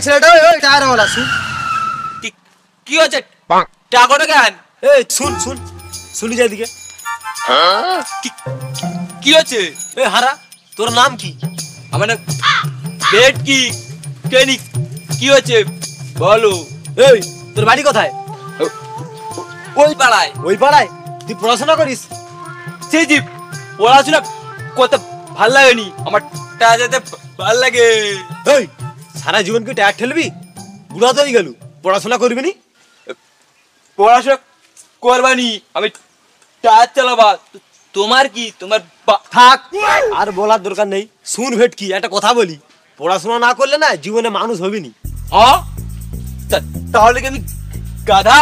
ছেলেটা টায়ার वाला শুন কি হচ্ছে টাকাটা কেন এই শুন শুন শুনি যা দিকে কি হচ্ছে এ হারা তোর নাম কি আমার না বেড কি কেনি কি হচ্ছে বলো এই তোর বাড়ি কোথায় ওই পাড়ায় তুই পড়াশোনা করিস সেই জি পড়াশোনা কত ভাল লাগেনি আমার টাকা যেতে ভাল লাগে এই সারা জীবন কি টায়ার ঠেলবি বুড়া তো হয়ে গেল পড়াশোনা করবি নি পড়াশোনা করবানি আমি টায়ার চালাবা তোমার কি তোমার থাক আর বলার দরকার নেই শুন ভেটকি একটা কথা বলি পড়াশোনা না করলে না জীবনে মানুষ হবি নি হ্যাঁ তাহলে কি আমি গাধা